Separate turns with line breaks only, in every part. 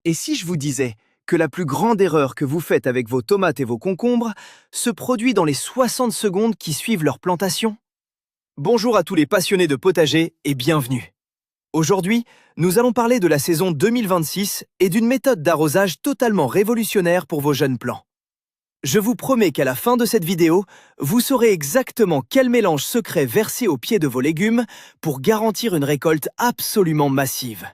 Et si je vous disais que la plus grande erreur que vous faites avec vos tomates et vos concombres se produit dans les 60 secondes qui suivent leur plantation? Bonjour à tous les passionnés de potager et bienvenue. Aujourd'hui, nous allons parler de la saison 2026 et d'une méthode d'arrosage totalement révolutionnaire pour vos jeunes plants. Je vous promets qu'à la fin de cette vidéo, vous saurez exactement quel mélange secret verser au pied de vos légumes pour garantir une récolte absolument massive.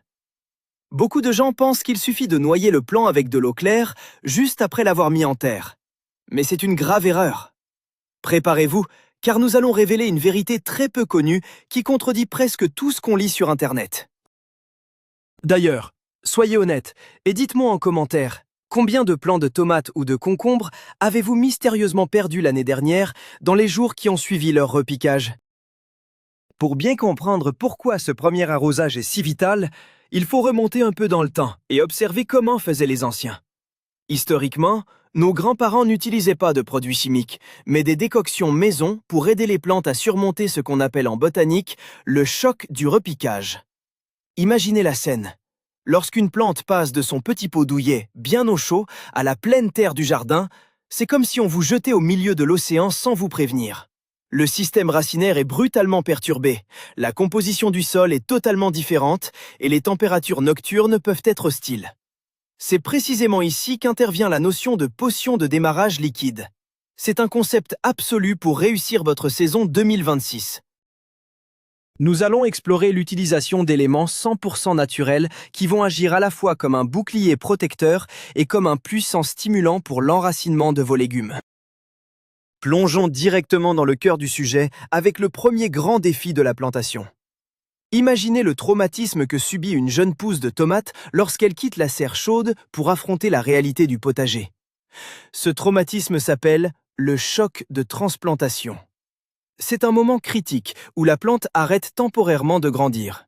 Beaucoup de gens pensent qu'il suffit de noyer le plant avec de l'eau claire juste après l'avoir mis en terre. Mais c'est une grave erreur. Préparez-vous, car nous allons révéler une vérité très peu connue qui contredit presque tout ce qu'on lit sur Internet. D'ailleurs, soyez honnête et dites-moi en commentaire, combien de plants de tomates ou de concombres avez-vous mystérieusement perdu l'année dernière dans les jours qui ont suivi leur repiquage? Pour bien comprendre pourquoi ce premier arrosage est si vital, il faut remonter un peu dans le temps et observer comment faisaient les anciens. Historiquement, nos grands-parents n'utilisaient pas de produits chimiques, mais des décoctions maison pour aider les plantes à surmonter ce qu'on appelle en botanique le choc du repiquage. Imaginez la scène. Lorsqu'une plante passe de son petit pot douillet, bien au chaud, à la pleine terre du jardin, c'est comme si on vous jetait au milieu de l'océan sans vous prévenir. Le système racinaire est brutalement perturbé, la composition du sol est totalement différente et les températures nocturnes peuvent être hostiles. C'est précisément ici qu'intervient la notion de potion de démarrage liquide. C'est un concept absolu pour réussir votre saison 2026. Nous allons explorer l'utilisation d'éléments 100% naturels qui vont agir à la fois comme un bouclier protecteur et comme un puissant stimulant pour l'enracinement de vos légumes. Plongeons directement dans le cœur du sujet avec le premier grand défi de la plantation. Imaginez le traumatisme que subit une jeune pousse de tomate lorsqu'elle quitte la serre chaude pour affronter la réalité du potager. Ce traumatisme s'appelle le choc de transplantation. C'est un moment critique où la plante arrête temporairement de grandir.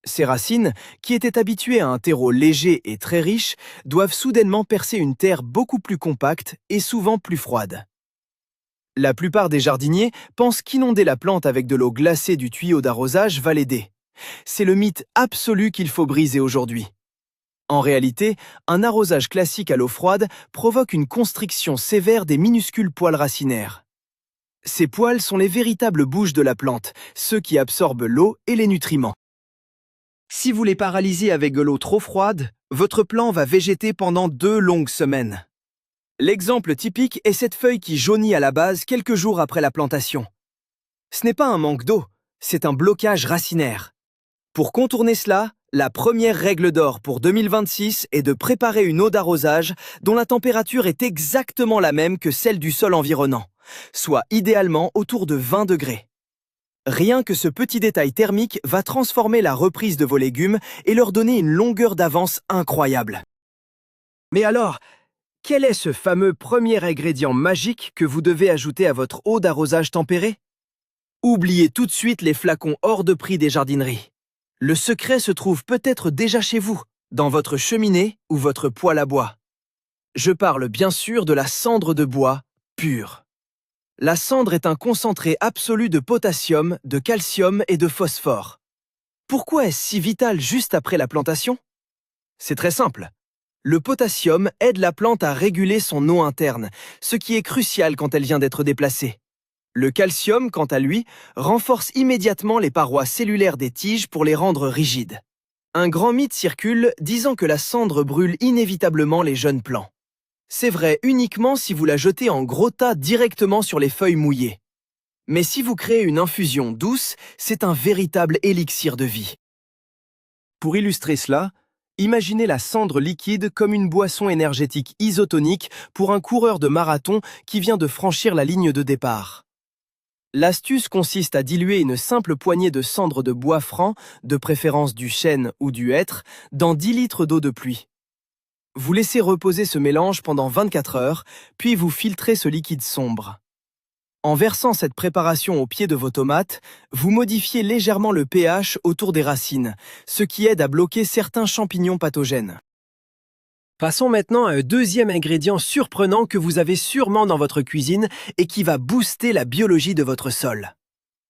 Ses racines, qui étaient habituées à un terreau léger et très riche, doivent soudainement percer une terre beaucoup plus compacte et souvent plus froide. La plupart des jardiniers pensent qu'inonder la plante avec de l'eau glacée du tuyau d'arrosage va l'aider. C'est le mythe absolu qu'il faut briser aujourd'hui. En réalité, un arrosage classique à l'eau froide provoque une constriction sévère des minuscules poils racinaires. Ces poils sont les véritables bouches de la plante, ceux qui absorbent l'eau et les nutriments. Si vous les paralysez avec de l'eau trop froide, votre plant va végéter pendant 2 longues semaines. L'exemple typique est cette feuille qui jaunit à la base quelques jours après la plantation. Ce n'est pas un manque d'eau, c'est un blocage racinaire. Pour contourner cela, la première règle d'or pour 2026 est de préparer une eau d'arrosage dont la température est exactement la même que celle du sol environnant, soit idéalement autour de 20 degrés. Rien que ce petit détail thermique va transformer la reprise de vos légumes et leur donner une longueur d'avance incroyable. Mais alors, quel est ce fameux premier ingrédient magique que vous devez ajouter à votre eau d'arrosage tempérée? Oubliez tout de suite les flacons hors de prix des jardineries. Le secret se trouve peut-être déjà chez vous, dans votre cheminée ou votre poêle à bois. Je parle bien sûr de la cendre de bois pure. La cendre est un concentré absolu de potassium, de calcium et de phosphore. Pourquoi est-ce si vital juste après la plantation? C'est très simple. Le potassium aide la plante à réguler son eau interne, ce qui est crucial quand elle vient d'être déplacée. Le calcium, quant à lui, renforce immédiatement les parois cellulaires des tiges pour les rendre rigides. Un grand mythe circule disant que la cendre brûle inévitablement les jeunes plants. C'est vrai uniquement si vous la jetez en gros tas directement sur les feuilles mouillées. Mais si vous créez une infusion douce, c'est un véritable élixir de vie. Pour illustrer cela, imaginez la cendre liquide comme une boisson énergétique isotonique pour un coureur de marathon qui vient de franchir la ligne de départ. L'astuce consiste à diluer une simple poignée de cendre de bois franc, de préférence du chêne ou du hêtre, dans 10 litres d'eau de pluie. Vous laissez reposer ce mélange pendant 24 heures, puis vous filtrez ce liquide sombre. En versant cette préparation au pied de vos tomates, vous modifiez légèrement le pH autour des racines, ce qui aide à bloquer certains champignons pathogènes. Passons maintenant à un deuxième ingrédient surprenant que vous avez sûrement dans votre cuisine et qui va booster la biologie de votre sol.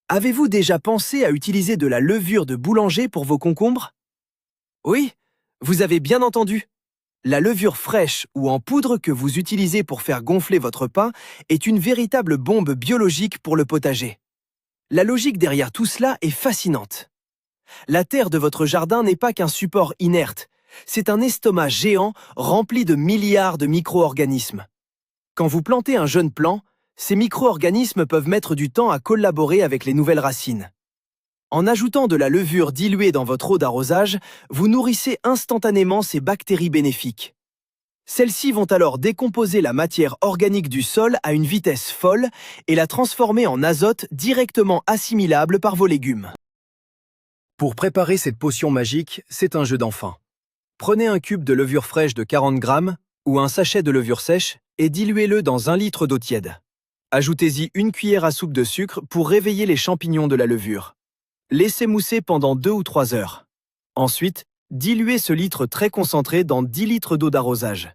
Avez-vous déjà pensé à utiliser de la levure de boulanger pour vos concombres? Oui, vous avez bien entendu. La levure fraîche ou en poudre que vous utilisez pour faire gonfler votre pain est une véritable bombe biologique pour le potager. La logique derrière tout cela est fascinante. La terre de votre jardin n'est pas qu'un support inerte, c'est un estomac géant rempli de milliards de micro-organismes. Quand vous plantez un jeune plant, ces micro-organismes peuvent mettre du temps à collaborer avec les nouvelles racines. En ajoutant de la levure diluée dans votre eau d'arrosage, vous nourrissez instantanément ces bactéries bénéfiques. Celles-ci vont alors décomposer la matière organique du sol à une vitesse folle et la transformer en azote directement assimilable par vos légumes. Pour préparer cette potion magique, c'est un jeu d'enfant. Prenez un cube de levure fraîche de 40 grammes ou un sachet de levure sèche et diluez-le dans 1 litre d'eau tiède. Ajoutez-y 1 cuillère à soupe de sucre pour réveiller les champignons de la levure. Laissez mousser pendant 2 ou 3 heures. Ensuite, diluez ce litre très concentré dans 10 litres d'eau d'arrosage.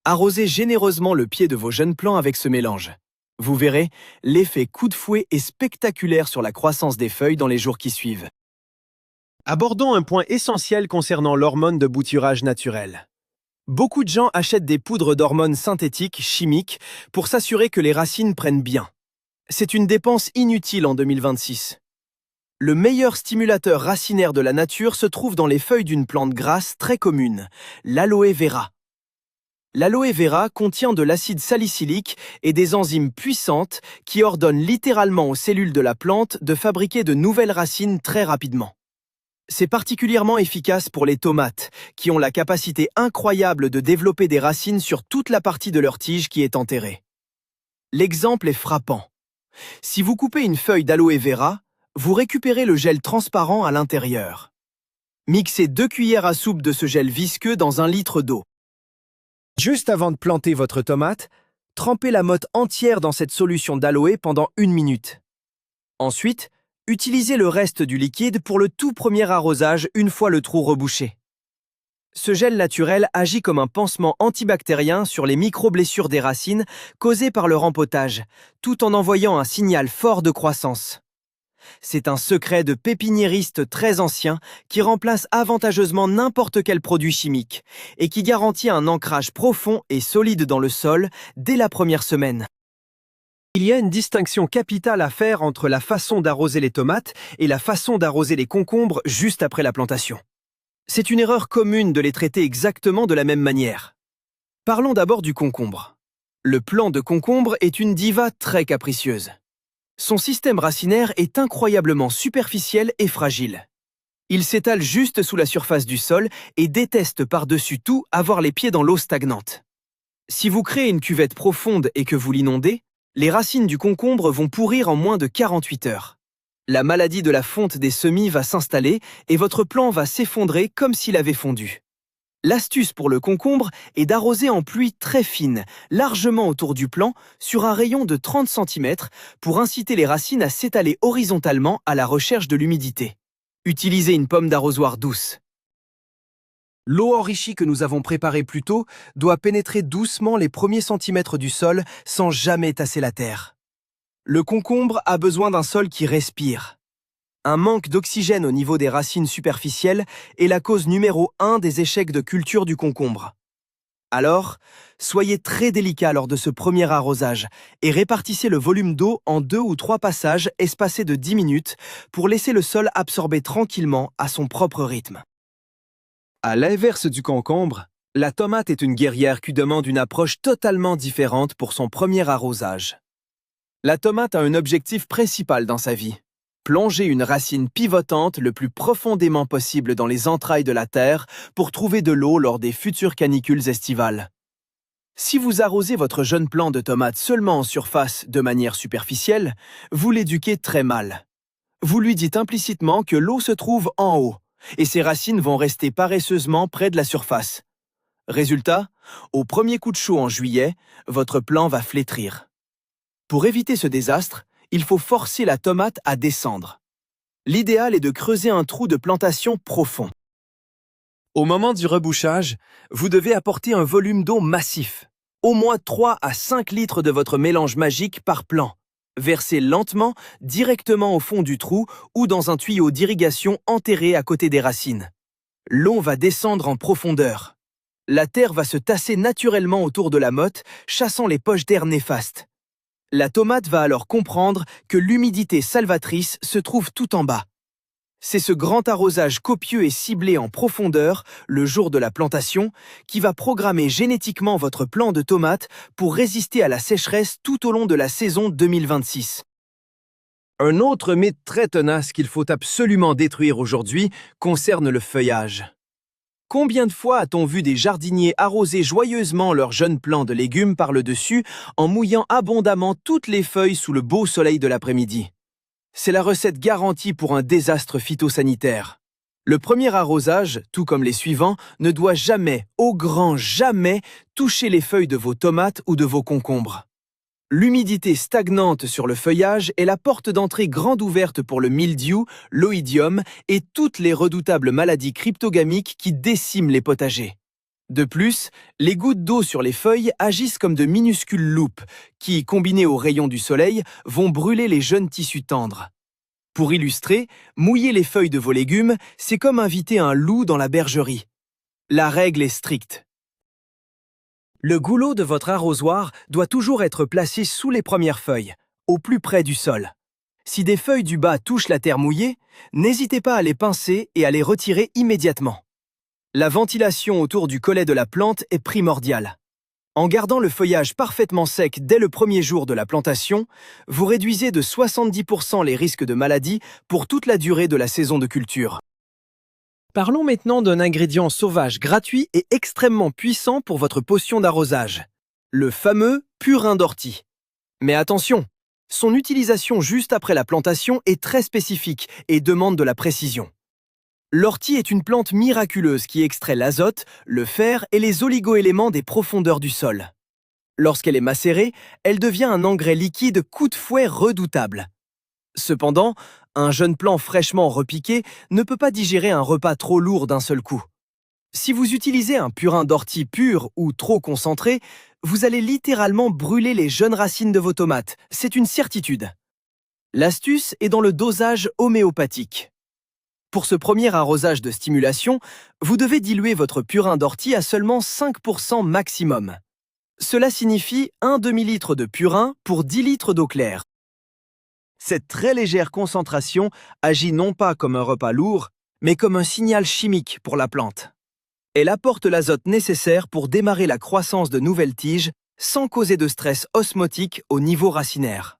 Arrosez généreusement le pied de vos jeunes plants avec ce mélange. Vous verrez, l'effet coup de fouet est spectaculaire sur la croissance des feuilles dans les jours qui suivent. Abordons un point essentiel concernant l'hormone de bouturage naturel. Beaucoup de gens achètent des poudres d'hormones synthétiques, chimiques, pour s'assurer que les racines prennent bien. C'est une dépense inutile en 2026. Le meilleur stimulateur racinaire de la nature se trouve dans les feuilles d'une plante grasse très commune, l'aloe vera. L'aloe vera contient de l'acide salicylique et des enzymes puissantes qui ordonnent littéralement aux cellules de la plante de fabriquer de nouvelles racines très rapidement. C'est particulièrement efficace pour les tomates, qui ont la capacité incroyable de développer des racines sur toute la partie de leur tige qui est enterrée. L'exemple est frappant. Si vous coupez une feuille d'aloe vera, vous récupérez le gel transparent à l'intérieur. Mixez 2 cuillères à soupe de ce gel visqueux dans 1 litre d'eau. Juste avant de planter votre tomate, trempez la motte entière dans cette solution d'aloe pendant 1 minute. Ensuite, utilisez le reste du liquide pour le tout premier arrosage une fois le trou rebouché. Ce gel naturel agit comme un pansement antibactérien sur les micro-blessures des racines causées par le rempotage, tout en envoyant un signal fort de croissance. C'est un secret de pépiniériste très ancien qui remplace avantageusement n'importe quel produit chimique et qui garantit un ancrage profond et solide dans le sol dès la première semaine. Il y a une distinction capitale à faire entre la façon d'arroser les tomates et la façon d'arroser les concombres juste après la plantation. C'est une erreur commune de les traiter exactement de la même manière. Parlons d'abord du concombre. Le plant de concombre est une diva très capricieuse. Son système racinaire est incroyablement superficiel et fragile. Il s'étale juste sous la surface du sol et déteste par-dessus tout avoir les pieds dans l'eau stagnante. Si vous créez une cuvette profonde et que vous l'inondez, les racines du concombre vont pourrir en moins de 48 heures. La maladie de la fonte des semis va s'installer et votre plant va s'effondrer comme s'il avait fondu. L'astuce pour le concombre est d'arroser en pluie très fine, largement autour du plant, sur un rayon de 30 cm pour inciter les racines à s'étaler horizontalement à la recherche de l'humidité. Utilisez une pomme d'arrosoir douce. L'eau enrichie que nous avons préparée plus tôt doit pénétrer doucement les premiers centimètres du sol sans jamais tasser la terre. Le concombre a besoin d'un sol qui respire. Un manque d'oxygène au niveau des racines superficielles est la cause numéro 1 des échecs de culture du concombre. Alors, soyez très délicat lors de ce premier arrosage et répartissez le volume d'eau en 2 ou 3 passages espacés de 10 minutes pour laisser le sol absorber tranquillement à son propre rythme. À l'inverse du concombre, la tomate est une guerrière qui demande une approche totalement différente pour son premier arrosage. La tomate a un objectif principal dans sa vie. Plongez une racine pivotante le plus profondément possible dans les entrailles de la terre pour trouver de l'eau lors des futures canicules estivales. Si vous arrosez votre jeune plant de tomate seulement en surface de manière superficielle, vous l'éduquez très mal. Vous lui dites implicitement que l'eau se trouve en haut et ses racines vont rester paresseusement près de la surface. Résultat, au premier coup de chaud en juillet, votre plant va flétrir. Pour éviter ce désastre, il faut forcer la tomate à descendre. L'idéal est de creuser un trou de plantation profond. Au moment du rebouchage, vous devez apporter un volume d'eau massif, au moins 3 à 5 litres de votre mélange magique par plant. Versez lentement, directement au fond du trou ou dans un tuyau d'irrigation enterré à côté des racines. L'eau va descendre en profondeur. La terre va se tasser naturellement autour de la motte, chassant les poches d'air néfastes. La tomate va alors comprendre que l'humidité salvatrice se trouve tout en bas. C'est ce grand arrosage copieux et ciblé en profondeur, le jour de la plantation, qui va programmer génétiquement votre plant de tomates pour résister à la sécheresse tout au long de la saison 2026.
Un autre mythe très tenace qu'il faut absolument détruire aujourd'hui concerne le feuillage. Combien de fois a-t-on vu des jardiniers arroser joyeusement leurs jeunes plants de légumes par le dessus en mouillant abondamment toutes les feuilles sous le beau soleil de l'après-midi? C'est la recette garantie pour un désastre phytosanitaire. Le premier arrosage, tout comme les suivants, ne doit jamais, au grand jamais, toucher les feuilles de vos tomates ou de vos concombres. L'humidité stagnante sur le feuillage est la porte d'entrée grande ouverte pour le mildiou, l'oïdium et toutes les redoutables maladies cryptogamiques qui déciment les potagers. De plus, les gouttes d'eau sur les feuilles agissent comme de minuscules loupes qui, combinées aux rayons du soleil, vont brûler les jeunes tissus tendres. Pour illustrer, mouiller les feuilles de vos légumes, c'est comme inviter un loup dans la bergerie. La règle est stricte. Le goulot de votre arrosoir doit toujours être placé sous les premières feuilles, au plus près du sol. Si des feuilles du bas touchent la terre mouillée, n'hésitez pas à les pincer et à les retirer immédiatement. La ventilation autour du collet de la plante est primordiale. En gardant le feuillage parfaitement sec dès le premier jour de la plantation, vous réduisez de 70% les risques de maladie pour toute la durée de la saison de culture. Parlons maintenant d'un ingrédient sauvage gratuit et extrêmement puissant pour votre potion d'arrosage, le fameux purin d'ortie. Mais attention, son utilisation juste après la plantation est très spécifique et demande de la précision. L'ortie est une plante miraculeuse qui extrait l'azote, le fer et les oligoéléments des profondeurs du sol. Lorsqu'elle est macérée, elle devient un engrais liquide coup de fouet redoutable. Cependant, un jeune plant fraîchement repiqué ne peut pas digérer un repas trop lourd d'un seul coup. Si vous utilisez un purin d'ortie pur ou trop concentré, vous allez littéralement brûler les jeunes racines de vos tomates, c'est une certitude. L'astuce est dans le dosage homéopathique. Pour ce premier arrosage de stimulation, vous devez diluer votre purin d'ortie à seulement 5% maximum. Cela signifie 1 demi-litre de purin pour 10 litres d'eau claire. Cette très légère concentration agit non pas comme un repas lourd, mais comme un signal chimique pour la plante. Elle apporte l'azote nécessaire pour démarrer la croissance de nouvelles tiges sans causer de stress osmotique au niveau racinaire.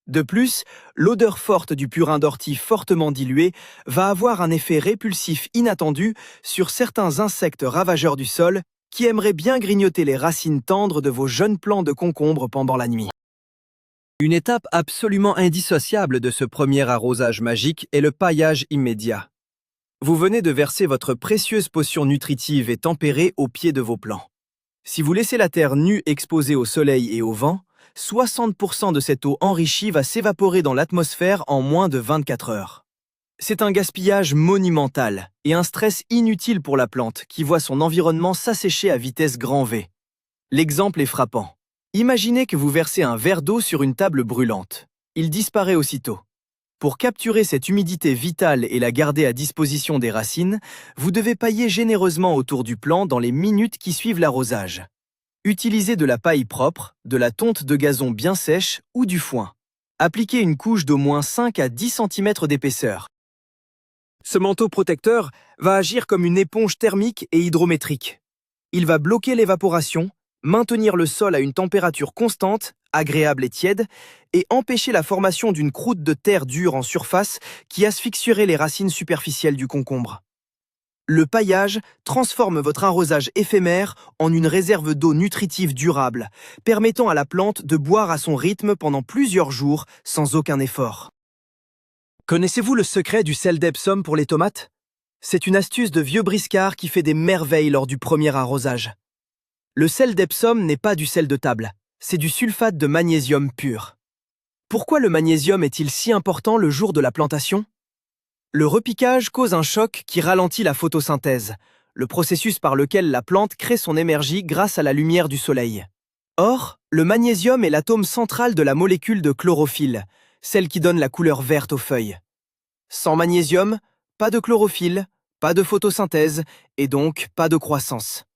De plus, l'odeur forte du purin d'ortie fortement dilué va avoir un effet répulsif inattendu sur certains insectes ravageurs du sol qui aimeraient bien grignoter les racines tendres de vos jeunes plants de concombre pendant la nuit. Une étape absolument indissociable de ce premier arrosage magique est le paillage immédiat. Vous venez de verser votre précieuse potion nutritive et tempérée au pied de vos plants. Si vous laissez la terre nue exposée au soleil et au vent, 60% de cette eau enrichie va s'évaporer dans l'atmosphère en moins de 24 heures. C'est un gaspillage monumental et un stress inutile pour la plante qui voit son environnement s'assécher à vitesse grand V. L'exemple est frappant. Imaginez que vous versez un verre d'eau sur une table brûlante. Il disparaît aussitôt. Pour capturer cette humidité vitale et la garder à disposition des racines, vous devez pailler généreusement autour du plant dans les minutes qui suivent l'arrosage. Utilisez de la paille propre, de la tonte de gazon bien sèche ou du foin. Appliquez une couche d'au moins 5 à 10 cm d'épaisseur. Ce manteau protecteur va agir comme une éponge thermique et hydrométrique. Il va bloquer l'évaporation, maintenir le sol à une température constante, agréable et tiède, et empêcher la formation d'une croûte de terre dure en surface qui asphyxierait les racines superficielles du concombre. Le paillage transforme votre arrosage éphémère en une réserve d'eau nutritive durable, permettant à la plante de boire à son rythme pendant plusieurs jours sans aucun effort. Connaissez-vous le secret du sel d'Epsom pour les tomates? C'est une astuce de vieux briscard qui fait des merveilles lors du premier arrosage. Le sel d'Epsom n'est pas du sel de table, c'est du sulfate de magnésium pur. Pourquoi le magnésium est-il si important le jour de la plantation? Le repiquage cause un choc qui ralentit la photosynthèse, le processus par lequel la plante crée son énergie grâce à la lumière du soleil. Or, le magnésium est l'atome central de la molécule de chlorophylle, celle qui donne la couleur verte aux feuilles. Sans magnésium, pas de chlorophylle, pas de photosynthèse et donc pas de croissance.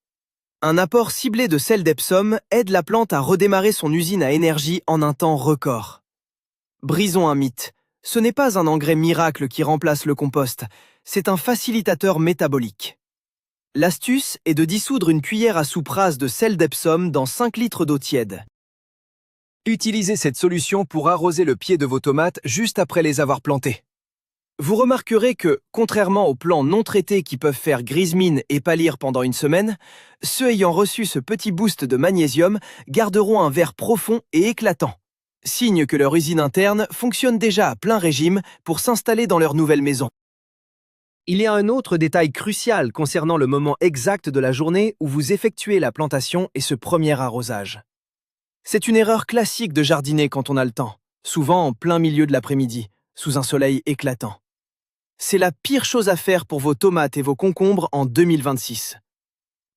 Un apport ciblé de sel d'Epsom aide la plante à redémarrer son usine à énergie en un temps record. Brisons un mythe. Ce n'est pas un engrais miracle qui remplace le compost, c'est un facilitateur métabolique. L'astuce est de dissoudre une cuillère à soupe rase de sel d'Epsom dans 5 litres d'eau tiède.
Utilisez cette solution pour arroser le pied de vos tomates juste après les avoir plantées. Vous remarquerez que, contrairement aux plants non traités qui peuvent faire grise mine et pâlir pendant une semaine, ceux ayant reçu ce petit boost de magnésium garderont un vert profond et éclatant, signe que leur usine interne fonctionne déjà à plein régime pour s'installer dans leur nouvelle maison. Il y a un autre détail crucial concernant le moment exact de la journée où vous effectuez la plantation et ce premier arrosage. C'est une erreur classique de jardiner quand on a le temps, souvent en plein milieu de l'après-midi, sous un soleil éclatant. C'est la pire chose à faire pour vos tomates et vos concombres en 2026.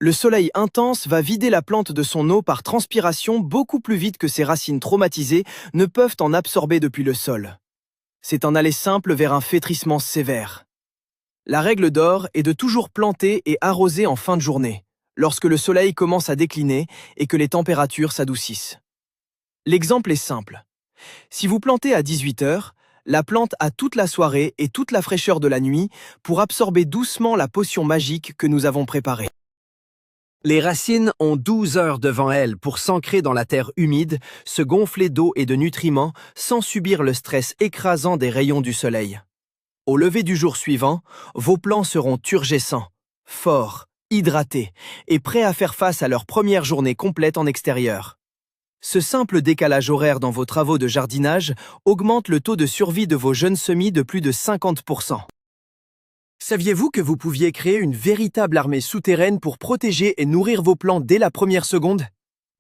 Le soleil intense va vider la plante de son eau par transpiration beaucoup plus vite que ses racines traumatisées ne peuvent en absorber depuis le sol. C'est un aller simple vers un flétrissement sévère. La règle d'or est de toujours planter et arroser en fin de journée, lorsque le soleil commence à décliner et que les températures s'adoucissent. L'exemple est simple. Si vous plantez à 18 h, la plante a toute la soirée et toute la fraîcheur de la nuit pour absorber doucement la potion magique que nous avons préparée. Les racines ont 12 heures devant elles pour s'ancrer dans la terre humide, se gonfler d'eau et de nutriments sans subir le stress écrasant des rayons du soleil. Au lever du jour suivant, vos plants seront turgescents, forts, hydratés et prêts à faire face à leur première journée complète en extérieur. Ce simple décalage horaire dans vos travaux de jardinage augmente le taux de survie de vos jeunes semis de plus de 50%. Saviez-vous que vous pouviez créer une véritable armée souterraine pour protéger et nourrir vos plants dès la première seconde?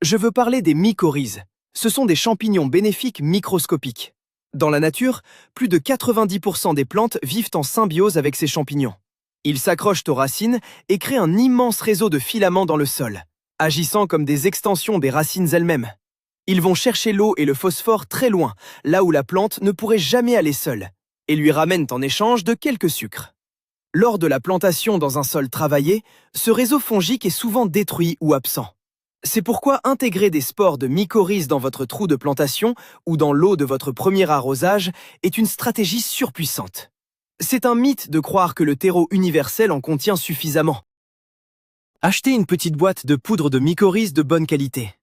Je veux parler des mycorhizes. Ce sont des champignons bénéfiques microscopiques. Dans la nature, plus de 90% des plantes vivent en symbiose avec ces champignons. Ils s'accrochent aux racines et créent un immense réseau de filaments dans le sol, agissant comme des extensions des racines elles-mêmes. Ils vont chercher l'eau et le phosphore très loin, là où la plante ne pourrait jamais aller seule, et lui ramènent en échange de quelques sucres. Lors de la plantation dans un sol travaillé, ce réseau fongique est souvent détruit ou absent. C'est pourquoi intégrer des spores de mycorhizes dans votre trou de plantation ou dans l'eau de votre premier arrosage est une stratégie surpuissante. C'est un mythe de croire que le terreau universel en contient suffisamment. Achetez une petite boîte de poudre de mycorhizes de bonne qualité.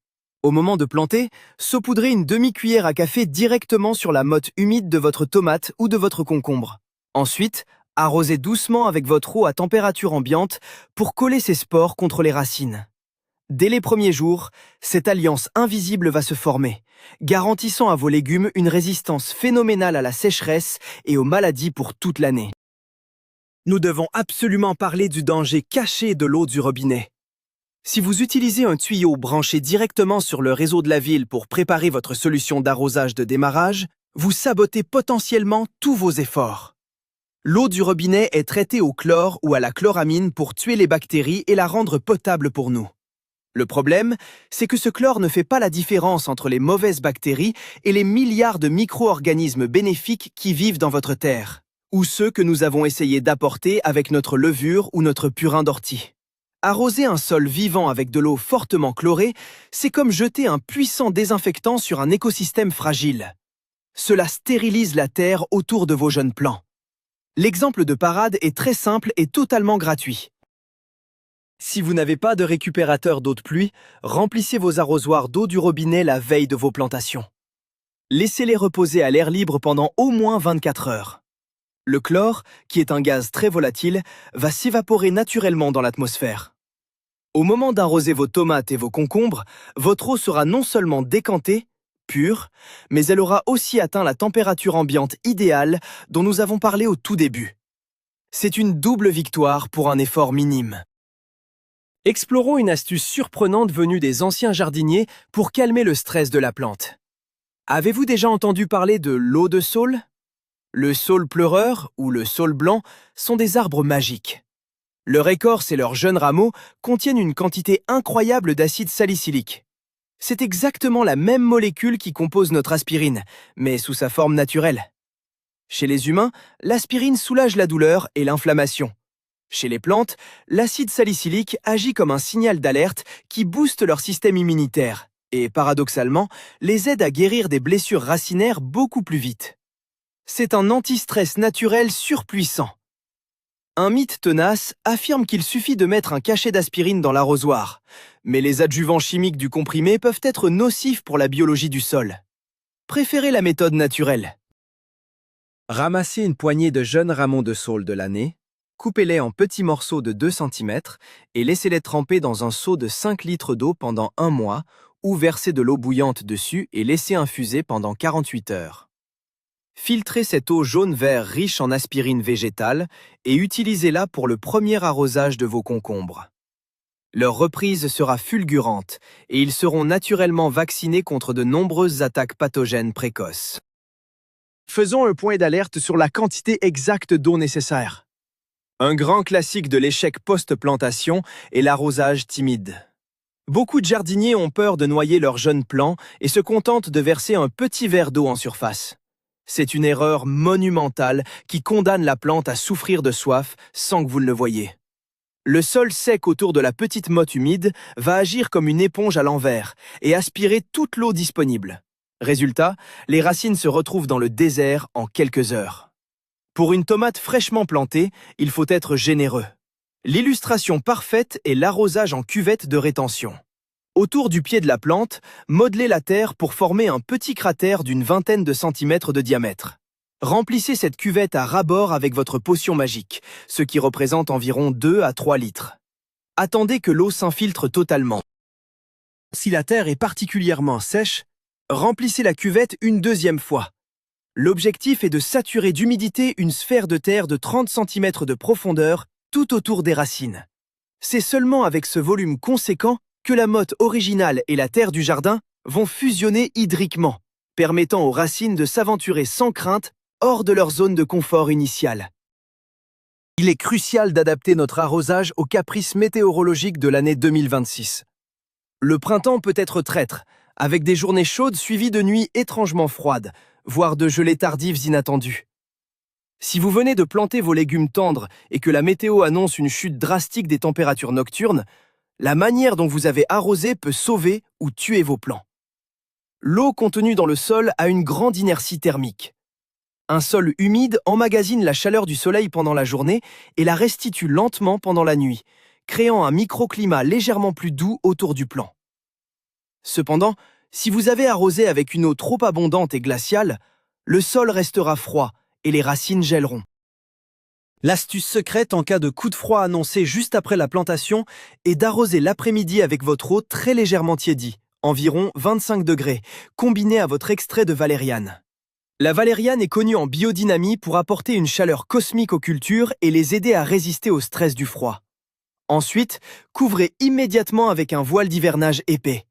Au moment de planter, saupoudrez une demi-cuillère à café directement sur la motte humide de votre tomate ou de votre concombre. Ensuite, arrosez doucement avec votre eau à température ambiante pour coller ces spores contre les racines. Dès les premiers jours, cette alliance invisible va se former, garantissant à vos légumes une résistance phénoménale à la sécheresse et aux maladies pour toute l'année. Nous devons absolument parler du danger caché de l'eau du robinet. Si vous utilisez un tuyau branché directement sur le réseau de la ville pour préparer votre solution d'arrosage de démarrage, vous sabotez potentiellement tous vos efforts. L'eau du robinet est traitée au chlore ou à la chloramine pour tuer les bactéries et la rendre potable pour nous. Le problème, c'est que ce chlore ne fait pas la différence entre les mauvaises bactéries et les milliards de micro-organismes bénéfiques qui vivent dans votre terre, ou ceux que nous avons essayé d'apporter avec notre levure ou notre purin d'ortie. Arroser un sol vivant avec de l'eau fortement chlorée, c'est comme jeter un puissant désinfectant sur un écosystème fragile. Cela stérilise la terre autour de vos jeunes plants. L'exemple de parade est très simple et totalement gratuit. Si vous n'avez pas de récupérateur d'eau de pluie, remplissez vos arrosoirs d'eau du robinet la veille de vos plantations. Laissez-les reposer à l'air libre pendant au moins 24 heures. Le chlore, qui est un gaz très volatile, va s'évaporer naturellement dans l'atmosphère. Au moment d'arroser vos tomates et vos concombres, votre eau sera non seulement décantée, pure, mais elle aura aussi atteint la température ambiante idéale dont nous avons parlé au tout début. C'est une double victoire pour un effort minime. Explorons une astuce surprenante venue des anciens jardiniers pour calmer le stress de la plante. Avez-vous déjà entendu parler de l'eau de saule? Le saule pleureur ou le saule blanc sont des arbres magiques. Leur écorce et leurs jeunes rameaux contiennent une quantité incroyable d'acide salicylique. C'est exactement la même molécule qui compose notre aspirine, mais sous sa forme naturelle. Chez les humains, l'aspirine soulage la douleur et l'inflammation.
Chez les plantes, l'acide salicylique agit comme un signal d'alerte qui booste leur système immunitaire et, paradoxalement, les aide à guérir des blessures racinaires beaucoup plus vite. C'est un anti-stress naturel surpuissant. Un mythe tenace affirme qu'il suffit de mettre un cachet d'aspirine dans l'arrosoir, mais les adjuvants chimiques du comprimé peuvent être nocifs pour la biologie du sol. Préférez la méthode naturelle.
Ramassez une poignée de jeunes rameaux de saule de l'année, coupez-les en petits morceaux de 2 cm et laissez-les tremper dans un seau de 5 litres d'eau pendant 1 mois ou versez de l'eau bouillante dessus et laissez infuser pendant 48 heures. Filtrez cette eau jaune-vert riche en aspirine végétale et utilisez-la pour le premier arrosage de vos concombres. Leur reprise sera fulgurante et ils seront naturellement vaccinés contre de nombreuses attaques pathogènes précoces. Faisons un point d'alerte sur la quantité exacte d'eau nécessaire. Un grand classique de l'échec post-plantation est l'arrosage timide. Beaucoup de jardiniers ont peur de noyer leurs jeunes plants et se contentent de verser un petit verre d'eau en surface. C'est une erreur monumentale qui condamne la plante à souffrir de soif sans que vous le voyiez. Le sol sec autour de la petite motte humide va agir comme une éponge à l'envers et aspirer toute l'eau disponible. Résultat, les racines se retrouvent dans le désert en quelques heures. Pour une tomate fraîchement plantée, il faut être généreux. L'illustration parfaite est l'arrosage en cuvette de rétention. Autour du pied de la plante, modelez la terre pour former un petit cratère d'une vingtaine de centimètres de diamètre. Remplissez cette cuvette à ras-bord avec votre potion magique, ce qui représente environ 2 à 3 litres. Attendez que l'eau s'infiltre totalement. Si la terre est particulièrement sèche, remplissez la cuvette une deuxième fois. L'objectif est de saturer d'humidité une sphère de terre de 30 cm de profondeur tout autour des racines. C'est seulement avec ce volume conséquent que la motte originale et la terre du jardin vont fusionner hydriquement, permettant aux racines de s'aventurer sans crainte hors de leur zone de confort initiale. Il est crucial d'adapter notre arrosage aux caprices météorologiques de l'année 2026. Le printemps peut être traître, avec des journées chaudes suivies de nuits étrangement froides, voire de gelées tardives inattendues. Si vous venez de planter vos légumes tendres et que la météo annonce une chute drastique des températures nocturnes, la manière dont vous avez arrosé peut sauver ou tuer vos plants. L'eau contenue dans le sol a une grande inertie thermique. Un sol humide emmagasine la chaleur du soleil pendant la journée et la restitue lentement pendant la nuit, créant un microclimat légèrement plus doux autour du plant. Cependant, si vous avez arrosé avec une eau trop abondante et glaciale, le sol restera froid et les racines gèleront. L'astuce secrète en cas de coup de froid annoncé juste après la plantation est d'arroser l'après-midi avec votre eau très légèrement tiédie, environ 25 degrés, combinée à votre extrait de valériane. La valériane est connue en biodynamie pour apporter une chaleur cosmique aux cultures et les aider à résister au stress du froid. Ensuite, couvrez immédiatement avec un voile d'hivernage épais.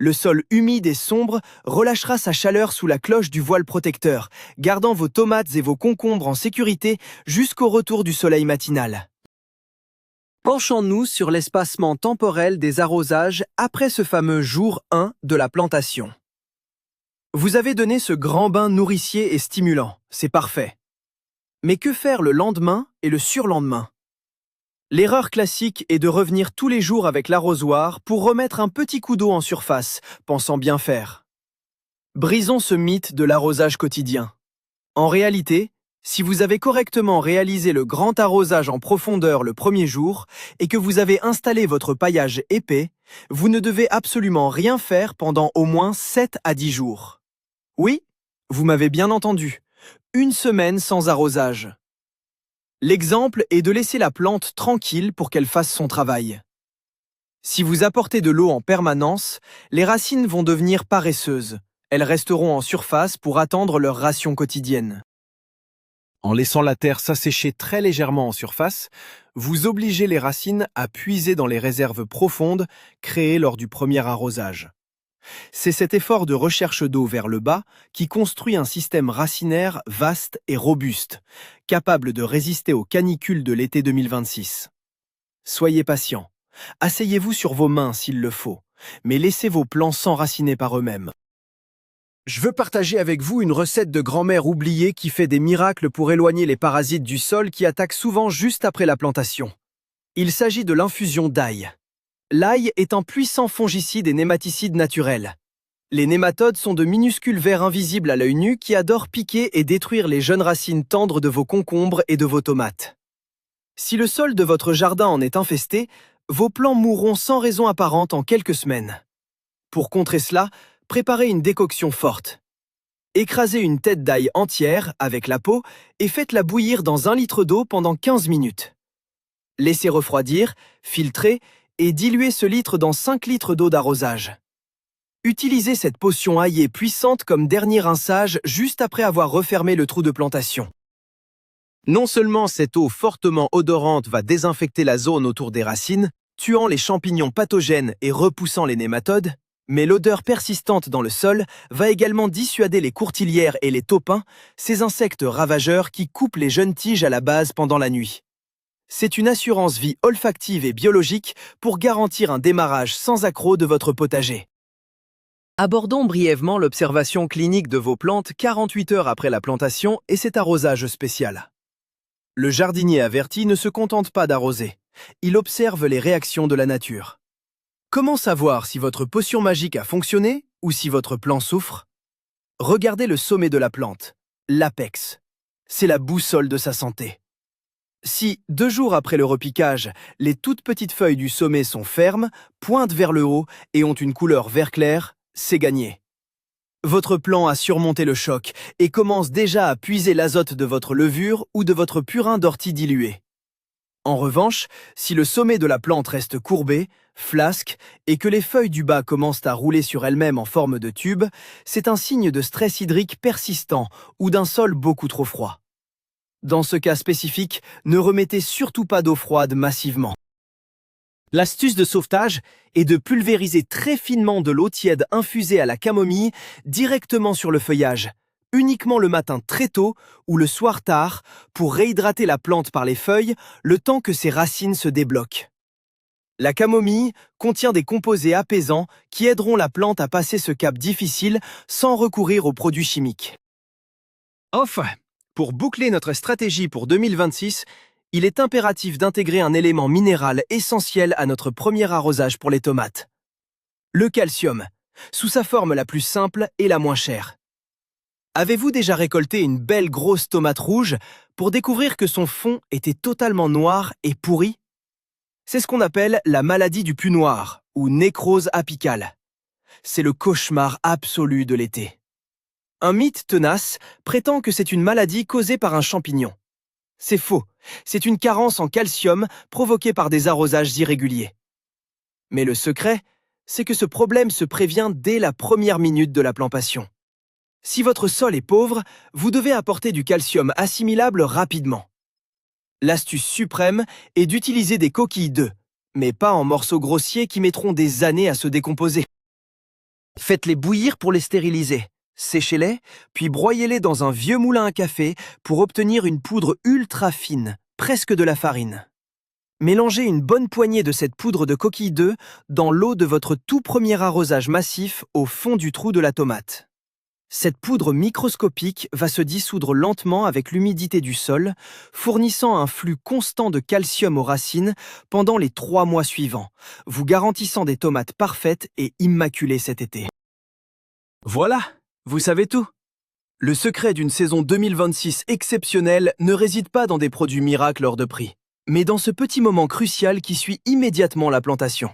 Le sol humide et sombre relâchera sa chaleur sous la cloche du voile protecteur, gardant vos tomates et vos concombres en sécurité jusqu'au retour du soleil matinal. Penchons-nous sur l'espacement temporel des arrosages après ce fameux jour 1 de la plantation. Vous avez donné ce grand bain nourricier et stimulant, c'est parfait. Mais que faire le lendemain et le surlendemain ? L'erreur classique est de revenir tous les jours avec l'arrosoir pour remettre un petit coup d'eau en surface, pensant bien faire. Brisons ce mythe de l'arrosage quotidien. En réalité, si vous avez correctement réalisé le grand arrosage en profondeur le premier jour et que vous avez installé votre paillage épais, vous ne devez absolument rien faire pendant au moins 7 à 10 jours. Oui, vous m'avez bien entendu, 1 semaine sans arrosage. L'exemple est de laisser la plante tranquille pour qu'elle fasse son travail. Si vous apportez de l'eau en permanence, les racines vont devenir paresseuses. Elles resteront en surface pour attendre leur ration quotidienne. En laissant la terre s'assécher très légèrement en surface, vous obligez les racines à puiser dans les réserves profondes créées lors du premier arrosage. C'est cet effort de recherche d'eau vers le bas qui construit un système racinaire vaste et robuste, capable de résister aux canicules de l'été 2026. Soyez patient, asseyez-vous sur vos mains s'il le faut, mais laissez vos plants s'enraciner par eux-mêmes. Je veux partager avec vous une recette de grand-mère oubliée qui fait des miracles pour éloigner les parasites du sol qui attaquent souvent juste après la plantation. Il s'agit de l'infusion d'ail. L'ail est un puissant fongicide et nématicide naturel. Les nématodes sont de minuscules vers invisibles à l'œil nu qui adorent piquer et détruire les jeunes racines tendres de vos concombres et de vos tomates. Si le sol de votre jardin en est infesté, vos plants mourront sans raison apparente en quelques semaines. Pour contrer cela, préparez une décoction forte. Écrasez une tête d'ail entière avec la peau et faites-la bouillir dans 1 litre d'eau pendant 15 minutes. Laissez refroidir, filtrez et diluez ce litre dans 5 litres d'eau d'arrosage. Utilisez cette potion aillée puissante comme dernier rinçage juste après avoir refermé le trou de plantation. Non seulement cette eau fortement odorante va désinfecter la zone autour des racines, tuant les champignons pathogènes et repoussant les nématodes, mais l'odeur persistante dans le sol va également dissuader les courtilières et les taupins, ces insectes ravageurs qui coupent les jeunes tiges à la base pendant la nuit. C'est une assurance vie olfactive et biologique pour garantir un démarrage sans accroc de votre potager. Abordons brièvement l'observation clinique de vos plantes 48 heures après la plantation et cet arrosage spécial. Le jardinier averti ne se contente pas d'arroser, il observe les réactions de la nature. Comment savoir si votre potion magique a fonctionné ou si votre plant souffre? Regardez le sommet de la plante, l'apex. C'est la boussole de sa santé. Si, 2 jours après le repiquage, les toutes petites feuilles du sommet sont fermes, pointent vers le haut et ont une couleur vert clair, c'est gagné. Votre plant a surmonté le choc et commence déjà à puiser l'azote de votre levure ou de votre purin d'ortie dilué. En revanche, si le sommet de la plante reste courbé, flasque et que les feuilles du bas commencent à rouler sur elles-mêmes en forme de tube, c'est un signe de stress hydrique persistant ou d'un sol beaucoup trop froid. Dans ce cas spécifique, ne remettez surtout pas d'eau froide massivement. L'astuce de sauvetage est de pulvériser très finement de l'eau tiède infusée à la camomille directement sur le feuillage, uniquement le matin très tôt ou le soir tard pour réhydrater la plante par les feuilles le temps que ses racines se débloquent. La camomille contient des composés apaisants qui aideront la plante à passer ce cap difficile sans recourir aux produits chimiques. Enfin, pour boucler notre stratégie pour 2026, il est impératif d'intégrer un élément minéral essentiel à notre premier arrosage pour les tomates. Le calcium, sous sa forme la plus simple et la moins chère. Avez-vous déjà récolté une belle grosse tomate rouge pour découvrir que son fond était totalement noir et pourri? C'est ce qu'on appelle la maladie du pus noir, ou nécrose apicale. C'est le cauchemar absolu de l'été. Un mythe tenace prétend que c'est une maladie causée par un champignon. C'est faux, c'est une carence en calcium provoquée par des arrosages irréguliers. Mais le secret, c'est que ce problème se prévient dès la première minute de la plantation. Si votre sol est pauvre, vous devez apporter du calcium assimilable rapidement. L'astuce suprême est d'utiliser des coquilles d'œufs, mais pas en morceaux grossiers qui mettront des années à se décomposer. Faites-les bouillir pour les stériliser. Séchez-les, puis broyez-les dans un vieux moulin à café pour obtenir une poudre ultra fine, presque de la farine. Mélangez une bonne poignée de cette poudre de coquille d'œuf dans l'eau de votre tout premier arrosage massif au fond du trou de la tomate. Cette poudre microscopique va se dissoudre lentement avec l'humidité du sol, fournissant un flux constant de calcium aux racines pendant les 3 mois suivants, vous garantissant des tomates parfaites et immaculées cet été. Voilà! Vous savez tout. Le secret d'une saison 2026 exceptionnelle ne réside pas dans des produits miracles hors de prix, mais dans ce petit moment crucial qui suit immédiatement la plantation.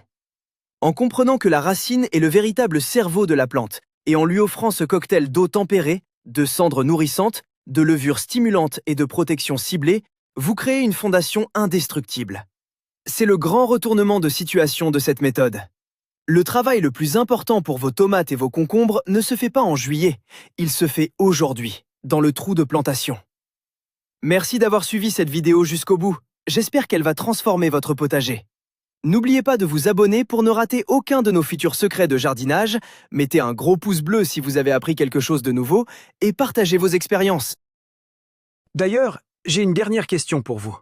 En comprenant que la racine est le véritable cerveau de la plante, et en lui offrant ce cocktail d'eau tempérée, de cendres nourrissantes, de levures stimulantes et de protection ciblée, vous créez une fondation indestructible. C'est le grand retournement de situation de cette méthode. Le travail le plus important pour vos tomates et vos concombres ne se fait pas en juillet, il se fait aujourd'hui, dans le trou de plantation. Merci d'avoir suivi cette vidéo jusqu'au bout, j'espère qu'elle va transformer votre potager. N'oubliez pas de vous abonner pour ne rater aucun de nos futurs secrets de jardinage, mettez un gros pouce bleu si vous avez appris quelque chose de nouveau, et partagez vos expériences. D'ailleurs, j'ai une dernière question pour vous.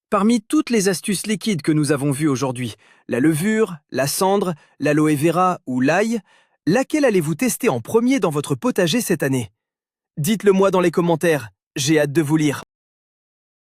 Parmi toutes les astuces liquides que nous avons vues aujourd'hui, la levure, la cendre, l'aloe vera ou l'ail,
Laquelle allez-vous tester en premier dans votre potager cette année? Dites-le moi dans les commentaires, j'ai hâte de vous lire.